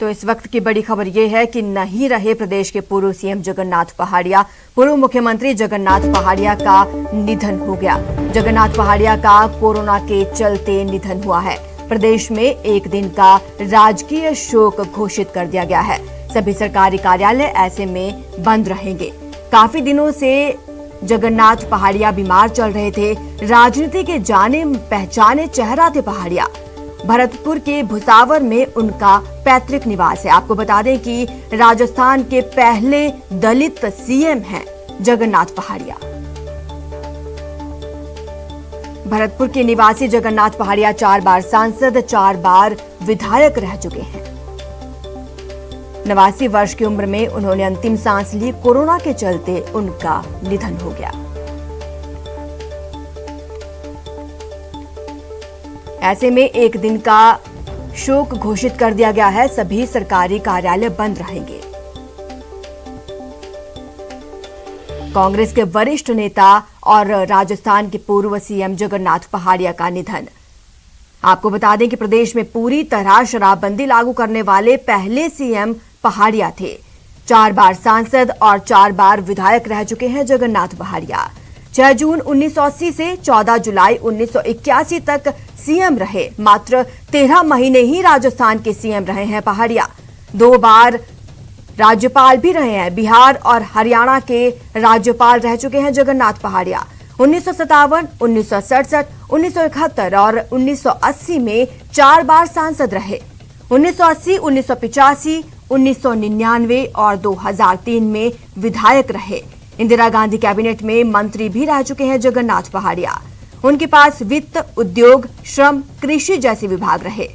तो इस वक्त की बड़ी खबर यह है कि नहीं रहे प्रदेश के पूर्व सीएम जगन्नाथ पहाड़िया। पूर्व मुख्यमंत्री जगन्नाथ पहाड़िया का निधन हो गया। जगन्नाथ पहाड़िया का कोरोना के चलते निधन हुआ है। प्रदेश में एक दिन का राजकीय शोक घोषित कर दिया गया है। सभी सरकारी कार्यालय ऐसे में बंद रहेंगे। काफी दिनों से जगन्नाथ पहाड़िया बीमार चल रहे थे। राजनीति के जाने पहचाने चेहरा थे पहाड़िया। भरतपुर के भुसावर में उनका पैतृक निवास है। आपको बता दें कि राजस्थान के पहले दलित सीएम हैं जगन्नाथ पहाड़िया। भरतपुर के निवासी जगन्नाथ पहाड़िया 4 बार सांसद, 4 बार विधायक रह चुके हैं। 89 वर्ष की उम्र में उन्होंने अंतिम सांस ली। कोरोना के चलते उनका निधन हो गया। ऐसे में एक दिन का शोक घोषित कर दिया गया है। सभी सरकारी कार्यालय बंद रहेंगे। कांग्रेस के वरिष्ठ नेता और राजस्थान के पूर्व सीएम जगन्नाथ पहाड़िया का निधन। आपको बता दें कि प्रदेश में पूरी तरह शराबबंदी लागू करने वाले पहले सीएम पहाड़िया थे। 4 बार सांसद और 4 बार विधायक रह चुके हैं जगन्नाथ पहाड़िया। 6 जून 1980 से 14 जुलाई 1981 तक सीएम रहे। मात्र 13 महीने ही राजस्थान के सीएम रहे हैं पहाड़िया। 2 बार राज्यपाल भी रहे हैं। बिहार और हरियाणा के राज्यपाल रह चुके हैं जगन्नाथ पहाड़िया। 1957, 1967, 1971 और 1980 में 4 बार सांसद रहे। 1980, 1985, 1999 और 2003 में विधायक रहे। इंदिरा गांधी कैबिनेट में मंत्री भी रह चुके हैं जगन्नाथ पहाड़िया। उनके पास वित्त, उद्योग, श्रम, कृषि जैसे विभाग रहे।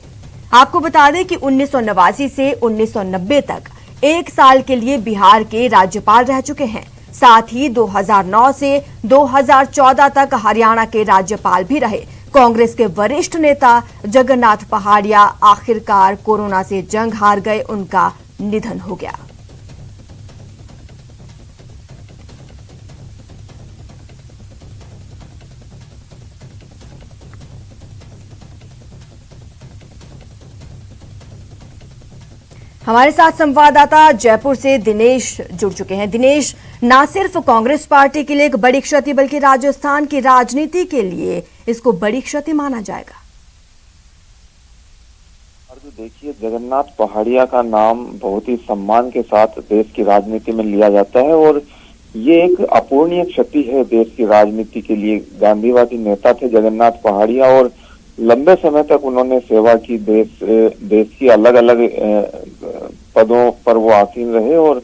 आपको बता दें कि 1989 से 1990 तक 1 साल के लिए बिहार के राज्यपाल रह चुके हैं। साथ ही 2009 से 2014 तक हरियाणा के राज्यपाल भी रहे। कांग्रेस के वरिष्ठ नेता जगन्नाथ पहाड़िया आखिरकार कोरोना से जंग हार गए। उनका निधन हो गया। हमारे साथ संवाददाता जयपुर से दिनेश जुड़ चुके हैं। दिनेश, ना सिर्फ कांग्रेस पार्टी के लिए एक बड़ी क्षति बल्कि राजस्थान की राजनीति के लिए इसको बड़ी क्षति माना जाएगा। देखिए, जगन्नाथ पहाड़िया का नाम बहुत ही सम्मान के साथ देश की राजनीति में लिया जाता है और ये एक अपूर्णीय क्षति है देश की राजनीति के लिए। गांधीवादी नेता थे जगन्नाथ पहाड़िया और लंबे समय तक उन्होंने सेवा की। देश की अलग अलग पदों पर वो आसीन रहे और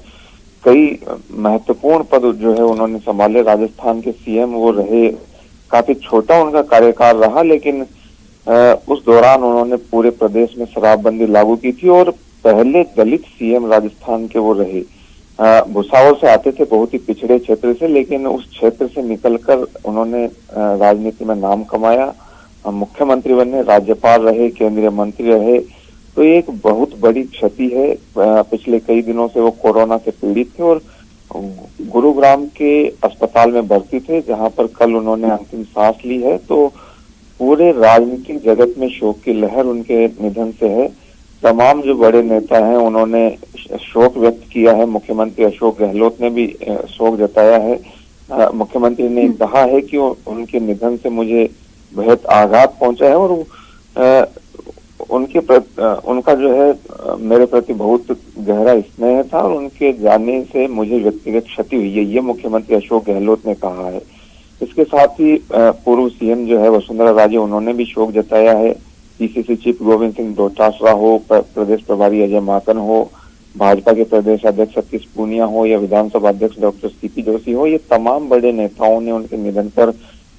कई महत्वपूर्ण पद जो है उन्होंने संभाले। राजस्थान के सीएम वो रहे। काफी छोटा उनका कार्यकाल रहा, लेकिन उस दौरान उन्होंने पूरे प्रदेश में शराबबंदी लागू की थी और पहले दलित सीएम राजस्थान के वो रहे। भुसावर से आते थे, बहुत ही पिछड़े क्षेत्र से, लेकिन उस क्षेत्र से निकलकर उन्होंने राजनीति में नाम कमाया। मुख्यमंत्री बने, राज्यपाल रहे, केंद्रीय मंत्री रहे। तो ये एक बहुत बड़ी क्षति है। पिछले कई दिनों से वो कोरोना से पीड़ित थे और गुरुग्राम के अस्पताल में भर्ती थे, जहां पर कल उन्होंने अंतिम सांस ली है। तो पूरे राजनीतिक जगत में शोक की लहर उनके निधन से है। तमाम जो बड़े नेता हैं उन्होंने शोक व्यक्त किया है। मुख्यमंत्री अशोक गहलोत ने भी शोक जताया है। मुख्यमंत्री ने कहा है कि उनके निधन से मुझे बेहद आघात पहुंचा है और उनका जो है मेरे प्रति बहुत गहरा स्नेह था और उनके जाने से मुझे व्यक्तिगत क्षति हुई है, ये मुख्यमंत्री अशोक गहलोत ने कहा है। इसके साथ ही पूर्व सीएम जो है वसुंधरा राजे, उन्होंने भी शोक जताया है। पीसीसी चीफ गोविंद सिंह डोटासरा हो, प्रदेश प्रभारी अजय माकन हो, भाजपा के प्रदेश अध्यक्ष सतीश पूनिया हो या विधानसभा अध्यक्ष डॉक्टर सीपी जोशी हो, ये तमाम बड़े नेताओं ने उनके निधन पर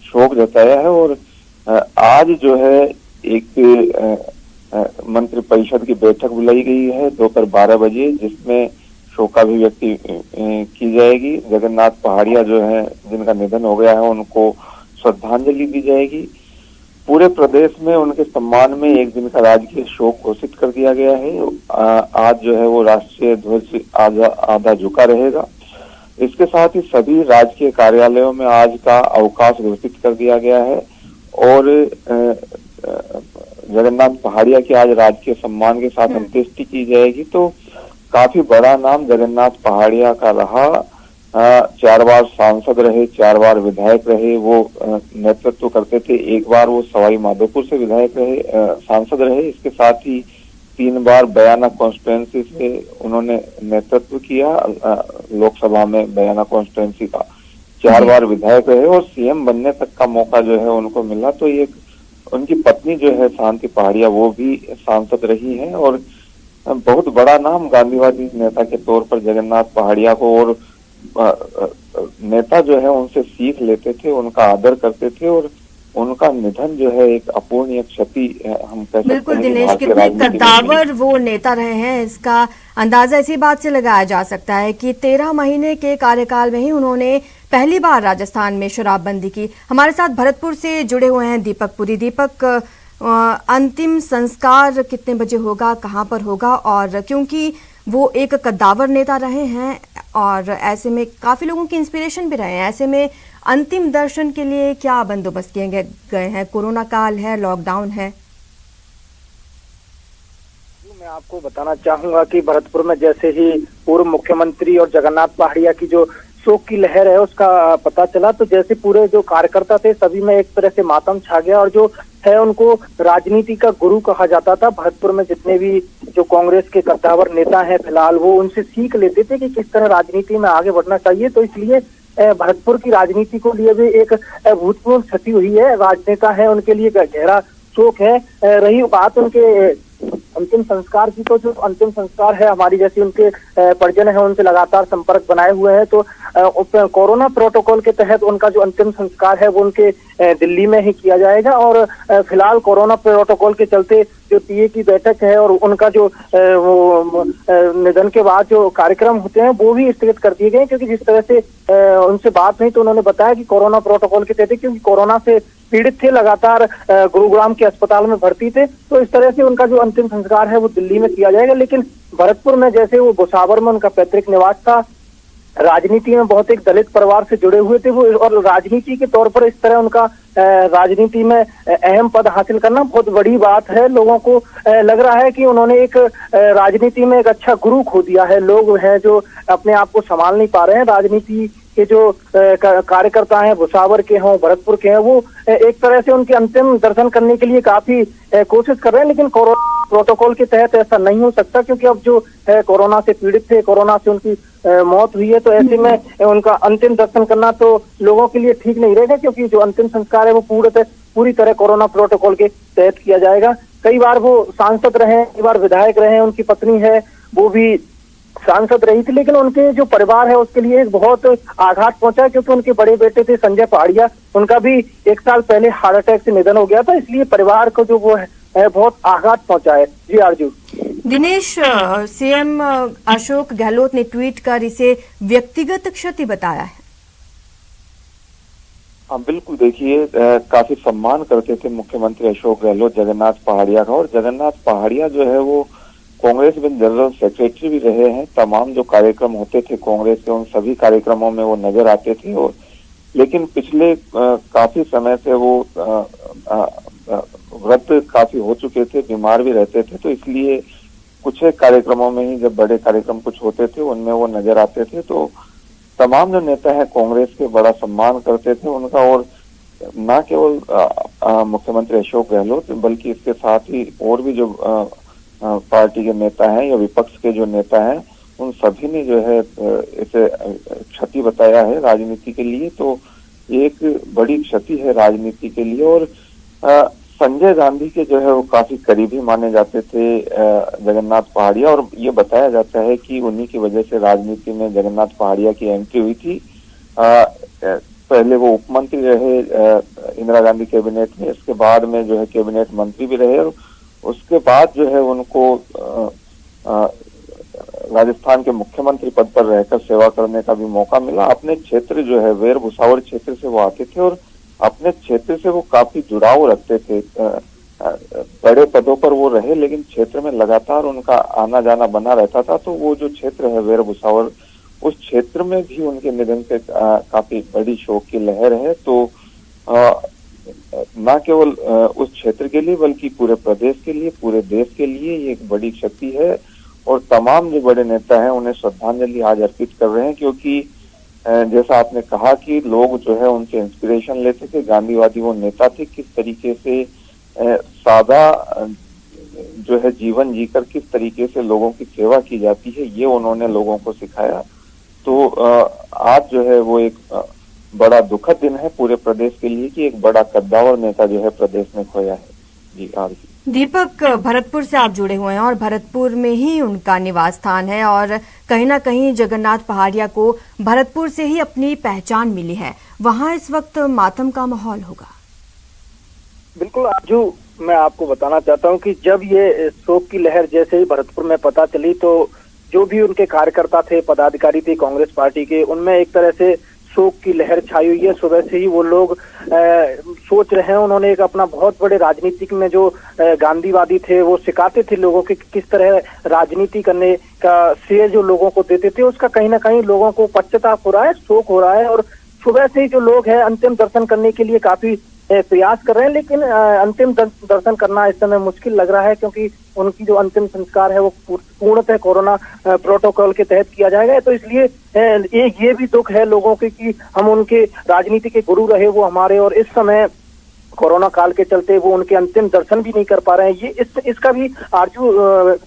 शोक जताया है। और आज जो है एक मंत्री परिषद की बैठक बुलाई गई है दोपहर 12 बजे, जिसमें शोकाभिव्यक्ति की जाएगी। जगन्नाथ पहाड़िया जो है जिनका निधन हो गया है उनको श्रद्धांजलि दी जाएगी। पूरे प्रदेश में उनके सम्मान में एक दिन का राजकीय शोक घोषित कर दिया गया है। आज जो है वो राष्ट्रीय ध्वज आधा झुका रहेगा। इसके साथ ही सभी राजकीय कार्यालयों में आज का अवकाश घोषित कर दिया गया है और जगन्नाथ पहाड़िया की आज राजकीय सम्मान के साथ अंत्येष्टि की जाएगी। तो काफी बड़ा नाम जगन्नाथ पहाड़िया का रहा। 4 बार सांसद रहे, 4 बार विधायक रहे, वो नेतृत्व करते थे। एक बार वो सवाई माधोपुर से विधायक रहे, सांसद रहे। इसके साथ ही 3 बार बयाना कॉन्स्टिट्यूंसी से उन्होंने नेतृत्व किया, लोकसभा में बयाना कॉन्स्टिट्यूंसी का। 4 बार विधायक रहे और सीएम बनने तक का मौका जो है उनको मिला। तो ये उनकी पत्नी जो है शांति पहाड़िया, वो भी सांसद रही है और बहुत बड़ा नाम गांधीवादी नेता के तौर पर जगन्नाथ पहाड़िया को, और नेता जो है उनसे सीख लेते थे, उनका आदर करते थे और उनका निधन जो है एक अपूर्णीय क्षति हम कह सकते हैं। बिल्कुल दिनेश, कितने कद्दावर वो नेता रहे हैं इसका अंदाजा इसी बात से लगाया जा सकता है कि 13 महीने के कार्यकाल में ही उन्होंने पहली बार राजस्थान में शराबबंदी की। हमारे साथ भरतपुर से जुड़े हुए हैं दीपक पुरी। दीपक, अंतिम संस्कार कितने बजे होगा, कहाँ पर होगा? और क्योंकि वो एक कद्दावर नेता रहे हैं और ऐसे में काफी लोगों की इंस्पिरेशन भी रहे हैं, ऐसे में अंतिम दर्शन के लिए क्या बंदोबस्त किए गए हैं? कोरोना काल है, लॉकडाउन है। मैं आपको बताना चाहूंगा कि भरतपुर में जैसे ही पूर्व मुख्यमंत्री और जगन्नाथ पहाड़िया की जो शोक की लहर है उसका पता चला, तो जैसे पूरे जो कार्यकर्ता थे सभी में एक तरह से मातम छा गया। और जो है उनको राजनीति का गुरु कहा जाता था। भरतपुर में जितने भी जो कांग्रेस के कद्दावर नेता हैं फिलहाल, वो उनसे सीख लेते थे कि किस तरह राजनीति में आगे बढ़ना चाहिए। तो इसलिए भरतपुर की राजनीति को लिए भी एक भूतपूर्व क्षति हुई है। राजनेता है, उनके लिए गहरा शोक है। रही बात उनके अंतिम संस्कार की, तो जो अंतिम संस्कार है हमारी जैसी उनके परिजन है उनसे लगातार संपर्क बनाए हुए हैं। तो कोरोना प्रोटोकॉल के तहत उनका जो अंतिम संस्कार है वो उनके दिल्ली में ही किया जाएगा। और फिलहाल कोरोना प्रोटोकॉल के चलते जो टीए की बैठक है और उनका जो निधन के बाद जो कार्यक्रम होते हैं वो भी स्थगित कर दिए गए, क्योंकि जिस तरह से उनसे बात नहीं तो उन्होंने बताया कि कोरोना प्रोटोकॉल के तहत, क्योंकि कोरोना से पीड़ित थे, लगातार गुरुग्राम के अस्पताल में भर्ती थे, तो इस तरह से उनका जो अंतिम संस्कार है वो दिल्ली में किया जाएगा। लेकिन भरतपुर में जैसे वो भुसावर में उनका पैतृक निवास था, राजनीति में बहुत एक दलित परिवार से जुड़े हुए थे वो, और राजनीति के तौर पर इस तरह उनका राजनीति में अहम पद हासिल करना बहुत बड़ी बात है। लोगों को लग रहा है कि उन्होंने एक राजनीति में एक अच्छा गुरु खो दिया है। लोग हैं जो अपने आप को संभाल नहीं पा रहे हैं। राजनीति के जो कार्यकर्ता हैं, भुसावर के हों, भरतपुर के हैं, वो एक तरह से उनके अंतिम दर्शन करने के लिए काफी कोशिश कर रहे हैं। लेकिन कोरोना प्रोटोकॉल के तहत ऐसा नहीं हो सकता, क्योंकि अब जो है कोरोना से पीड़ित थे, कोरोना से उनकी मौत हुई है, तो ऐसे में उनका अंतिम दर्शन करना तो लोगों के लिए ठीक नहीं रहेगा, क्योंकि जो अंतिम संस्कार है वो पूरी तरह कोरोना प्रोटोकॉल के तहत किया जाएगा। कई बार वो सांसद रहे, कई बार विधायक रहे, उनकी पत्नी है वो भी सांसद रही थी, लेकिन उनके जो परिवार है उसके लिए एक बहुत आघात पहुंचा, क्योंकि उनके बड़े बेटे थे संजय पहाड़िया, उनका भी 1 साल पहले हार्ट अटैक से निधन हो गया था। इसलिए परिवार को जो वो है बहुत आघात पहुंचा है। जी आरजू। दिनेश, सीएम अशोक गहलोत ने ट्वीट कर इसे व्यक्तिगत क्षति बताया है। हाँ बिल्कुल, देखिए काफी सम्मान करते थे मुख्यमंत्री अशोक गहलोत जगन्नाथ पहाड़िया का, और जगन्नाथ पहाड़िया जो है वो कांग्रेस में जनरल सेक्रेटरी भी रहे हैं। तमाम जो कार्यक्रम होते थे कांग्रेस के, उन सभी कार्यक्रमों में वो नजर आते थे। और लेकिन पिछले काफी समय से वो वृद्ध काफी हो चुके थे, बीमार भी रहते थे, तो इसलिए कुछ एक कार्यक्रमों में ही, जब बड़े कार्यक्रम कुछ होते थे उनमें वो नजर आते थे। तो तमाम जो नेता है कांग्रेस के बड़ा सम्मान करते थे उनका, और न केवल मुख्यमंत्री अशोक गहलोत बल्कि इसके साथ ही और भी जो पार्टी के नेता हैं या विपक्ष के जो नेता हैं, उन सभी ने जो है इसे क्षति बताया है राजनीति के लिए। तो ये एक बड़ी क्षति है राजनीति के लिए। और संजय गांधी के जो है वो काफी करीबी माने जाते थे जगन्नाथ पहाड़िया, और ये बताया जाता है कि उन्हीं की वजह से राजनीति में जगन्नाथ पहाड़िया की एंट्री हुई थी। पहले वो उप मंत्री रहे इंदिरा गांधी कैबिनेट में, इसके बाद में जो है कैबिनेट मंत्री भी रहे, और उसके बाद जो है उनको राजस्थान के मुख्यमंत्री पद पर रहकर सेवा करने का भी मौका मिला। अपने क्षेत्र जो है वेर भुसावर क्षेत्र से वो आते थे और अपने क्षेत्र से वो काफी जुड़ाव रखते थे। बड़े पदों पर वो रहे, लेकिन क्षेत्र में लगातार उनका आना जाना बना रहता था। तो वो जो क्षेत्र है वेर भुसावर, उस क्षेत्र में भी उनके निधन से काफी बड़ी शोक की लहर है। तो न केवल उस क्षेत्र के लिए बल्कि पूरे प्रदेश के लिए, पूरे देश के लिए ये एक बड़ी क्षति है। और तमाम जो बड़े नेता हैं उन्हें श्रद्धांजलि आज अर्पित कर रहे हैं, क्योंकि जैसा आपने कहा कि लोग जो है उनसे इंस्पिरेशन लेते थे। गांधीवादी वो नेता थे, किस तरीके से सादा जो है जीवन जीकर किस तरीके से लोगों की सेवा की जाती है, ये उन्होंने लोगों को सिखाया। तो आज जो है वो एक बड़ा दुखद दिन है पूरे प्रदेश के लिए कि एक बड़ा कद्दावर नेता जो है प्रदेश में खोया है। जी आरती। दीपक, भरतपुर से आप जुड़े हुए हैं और भरतपुर में ही उनका निवास स्थान है और कहीं ना कहीं जगन्नाथ पहाड़िया को भरतपुर से ही अपनी पहचान मिली है। वहां इस वक्त मातम का माहौल होगा। बिल्कुल आजू, मैं आपको बताना चाहता हूं कि जब ये शोक की लहर जैसे ही भरतपुर में पता चली तो जो भी उनके कार्यकर्ता थे, पदाधिकारी थे कांग्रेस पार्टी के, उनमें एक तरह से शोक की लहर छाई हुई है। सुबह से ही वो लोग सोच रहे हैं, उन्होंने एक अपना बहुत बड़े राजनीतिक में जो गांधीवादी थे वो सिखाते थे लोगों के किस तरह राजनीति करने का श्रेय जो लोगों को देते थे, उसका कहीं ना कहीं लोगों को पश्चाताप हो रहा है, शोक हो रहा है। और सुबह से ही जो लोग हैं अंतिम दर्शन करने के लिए काफी प्रयास कर रहे हैं, लेकिन अंतिम दर्शन करना इस समय मुश्किल लग रहा है, क्योंकि उनकी जो अंतिम संस्कार है वो पूर्णतः कोरोना प्रोटोकॉल के तहत किया जाएगा। तो इसलिए एक ये भी दुख है लोगों के कि हम उनके राजनीति के गुरु रहे वो हमारे, और इस समय कोरोना काल के चलते वो उनके अंतिम दर्शन भी नहीं कर पा रहे हैं। ये इसका भी आरजू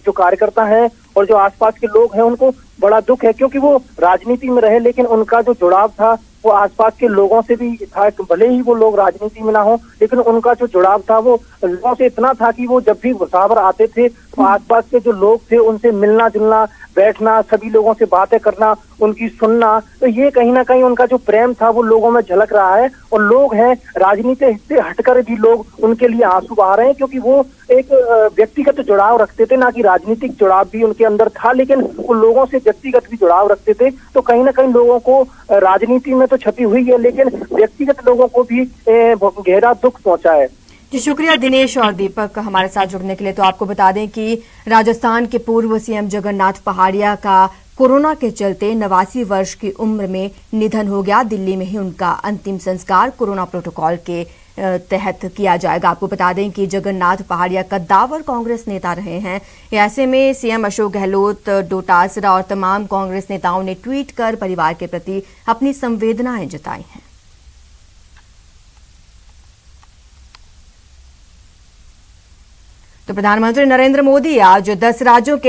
जो कार्यकर्ता हैं और जो आसपास के लोग हैं उनको बड़ा दुख है, क्योंकि वो राजनीति में रहे लेकिन उनका जो जुड़ाव था वो आसपास के लोगों से भी था। भले ही वो लोग राजनीति में ना हो, लेकिन उनका जो जुड़ाव था वो लोगों से इतना था कि वो जब भी भुसावर आते थे तो आसपास के जो लोग थे उनसे मिलना जुलना, बैठना, सभी लोगों से बातें करना, उनकी सुनना, तो ये कहीं ना कहीं उनका जो प्रेम था वो लोगों में झलक रहा है। और लोग हैं राजनीति से हटकर भी लोग उनके लिए आंसू बहा रहे हैं, क्योंकि वो एक व्यक्तिगत जुड़ाव रखते थे, ना कि राजनीतिक जुड़ाव भी उनके अंदर था, लेकिन वो लोगों से व्यक्तिगत भी जुड़ाव रखते थे। तो कहीं ना कहीं लोगों को राजनीति में तो छपी हुई है, लेकिन व्यक्तिगत लोगों को भी गहरा दुख पहुंचा है। जी शुक्रिया दिनेश और दीपक हमारे साथ जुड़ने के लिए। तो आपको बता दें कि राजस्थान के पूर्व सीएम जगन्नाथ पहाड़िया का कोरोना के चलते 89 वर्ष की उम्र में निधन हो गया। दिल्ली में ही उनका अंतिम संस्कार कोरोना प्रोटोकॉल के तहत किया जाएगा। आपको बता दें कि जगन्नाथ पहाड़िया कद्दावर कांग्रेस नेता रहे हैं। ऐसे में सीएम अशोक गहलोत, डोटासरा और तमाम कांग्रेस नेताओं ने ट्वीट कर परिवार के प्रति अपनी संवेदनाएं जताई हैं। तो प्रधानमंत्री नरेंद्र मोदी आज 10 राज्यों के